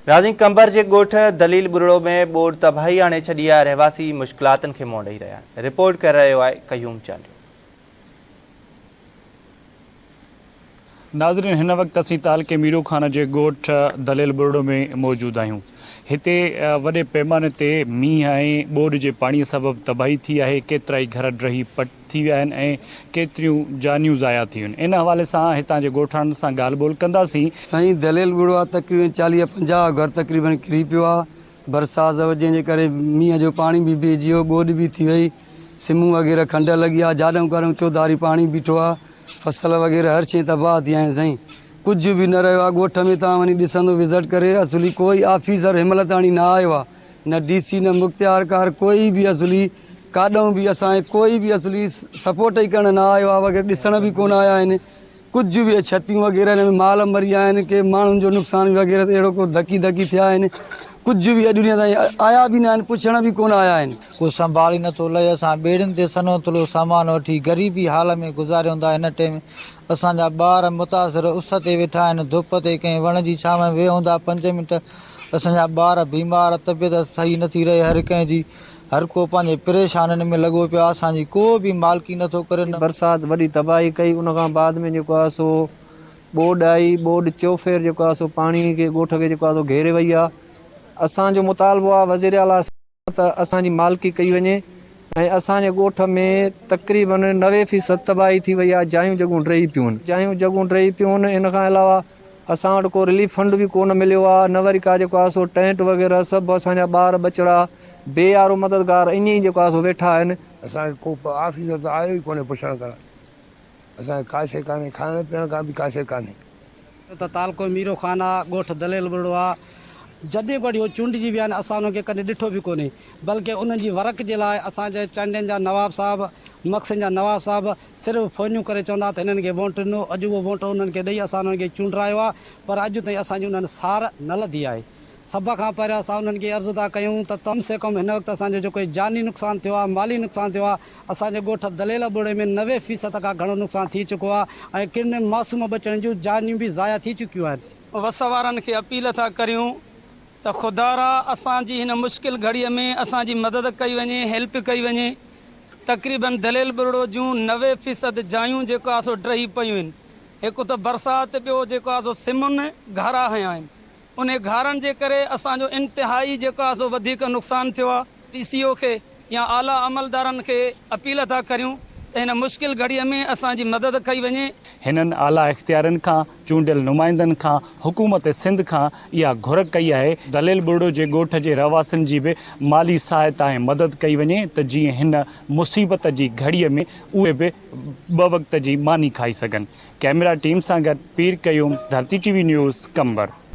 राजी कंबर के गोठ दलील बुरड़ो में बोर तबाही आने छड़िया रहवासी मुश्किलातन के मोड़ रहा। रिपोर्ट कर रहे है कयूम चालियो। नाज़रीन, हिन वक्त असीं तालके मीरो खान के गोठ दलेल बुरड़ो में मौजूद आहियूं। हिते वॾे पैमाने ते मींहुं ऐं ॿोॾि जे पाणीअ सबबु तबाही थी आहे। केतिरा ई घर ड्रही पट थी विया आहिनि ऐं केतिरियूं जानियूं ज़ाया थी वियूं। इन हवाले सां हितां जे ॻोठाणनि सां ॻाल्हि ॿोल कंदासीं। साईं, दलेल बुरड़ो आहे तक़रीबन 40-50 घर तक़रीबन किरी पियो आहे। बरसाति वजह जे करे मींहं जो पाणी बि बीहजी वियो, ॿोॾि बि थी वई, सिमूं वग़ैरह खंड लॻी आहे, जाॾऊं करूं चौधारी पाणी बीठो आहे, फसल वग़ैरह हर शइ तबाह थी आहिनि। साईं, कुझु बि न रहियो आहे ॻोठ में। तव्हां वञी ॾिसंदो विज़िट करे, असली कोई ऑफिसर हिनमहिल ताणी न आयो आहे, न DC न मुख़्तियारकार, कोई बि असली काॾऊं बि असांखे कोई बि असली सपोर्ट ई करणु न आयो आहे, वग़ैरह ॾिसण बि कोन आया आहिनि। कुझु बि छतियूं वग़ैरह हिन में माल मरी विया आहिनि, के माण्हुनि जो नुक़सानु वग़ैरह त अहिड़ो को धकी थिया आहिनि। कुझु बि अॼु ॾींहं ताईं आया बि न आहिनि, पुछण बि कोन आया आहिनि। कोई संभाल ही नथो लहे। असां ॿेड़ियुनि ते सनो तुलो सामान वठी ग़रीबी हाल में गुज़ारियूं था। हिन टाइम असांजा ॿार मुतासिर उस ते वेठा आहिनि, धुप ते कंहिं वण जी छांव में वेहूं था 5 मिंट, असांजा ॿार बीमार, तबियत सही नथी रहे हर कंहिंजी, हर को पंहिंजे परेशानियुनि में लॻो पियो आहे। असांजी को बि मालिकी नथो करे। बरसाति वॾी तबाही कई, उन खां बाद में जेको आहे सो ॿोॾि आई, ॿोॾि चौफेर जेको आहे सो पाणी खे ॻोठ खे जेको आहे सो घेरे वई आहे। असांजो मुतालबो आहे वज़ीर आला त असांजी मालिकी कई वञे ऐं असांजे ॻोठ में तक़रीबन 90% तबाही थी वई आहे। जायूं जॻहियूं ड्रही पियूं आहिनि। इन खां अलावा असां वटि को रिलीफ फंड बि कोन मिलियो आहे, न वरी का जेको आहे सो टेंट वग़ैरह सभु असांजा ॿार बचड़ा बेयारो मददगार ईअं ई जेको आहे सो वेठा आहिनि। असांखे को ऑफिसर त आयो ई कोन्हे पुछण करणु। असांखे का शइ कान्हे, खाइण पीअण का बि का शइ कान्हे। त तालको मीरो खान आहे, ॻोठ दलेल बुरड़ो आहे। जॾहिं वरी उहो चूंडिजी विया आहिनि, असां उनखे कॾहिं ॾिठो बि कोन्हे, बल्कि उन्हनि जी वरक जे लाइ असांजे चंडनि जा नवाब साहब, मक्सन जा नवाब साहब सिर्फ़ु फ़ोनियूं करे चवंदा त हिननि खे वोट ॾिनो। अॼु उहो वोट उन्हनि खे ॾेई असां उन्हनि खे चूंडायो आहे, पर अॼु ताईं असांजी उन्हनि सार न लधी आहे। सभ खां पहिरियों असां उन्हनि खे अर्ज़ु था कयूं त कम से कम हिन वक़्तु असांजो जेको जानी नुक़सानु थियो आहे, माली नुक़सानु थियो आहे, असांजे ॻोठ दलेल बुरड़े में 90% खां घणो नुक़सानु थी चुको आहे ऐं किन मासूम बचनि जूं जानियूं बि ज़ाया थी चुकियूं आहिनि। वस वारनि खे अपील था करियूं त ख़ुदारा असांजी हिन मुश्किल घड़ीअ में असांजी मदद कई वञे, हेल्प कई वञे। तक़रीबन दलेल बुरड़ो जूं 90% जायूं जेको आहे सो ड्रही पियूं आहिनि। हिकु त बरसाति, ॿियो जेको आहे सो सिमुनि घारा हया आहिनि। उन घारनि जे करे असांजो इंतिहाई जेको आहे सो वधीक नुक़सानु थियो आहे। DCO खे या आला अमलदारनि खे अपील था करियूं त हिन मुश्किल घड़ीअ में असांजी मदद कई वञे। हिननि आला इख्तियारनि खां, चूंडियल नुमाइंदनि खां, हुकूमत सिंध खां इहा घुर कई आहे दलेल बुरड़ो जे ॻोठ जे रहवासियुनि जी बि माली सहायता ऐं मदद कई वञे त जीअं हिन मुसीबत जी घड़ीअ में उहे बि 2 वक़्त जी मानी खाई सघनि। कैमरा टीम सां गॾु पीर कयूम, धरती TV न्यूज़, कंबर।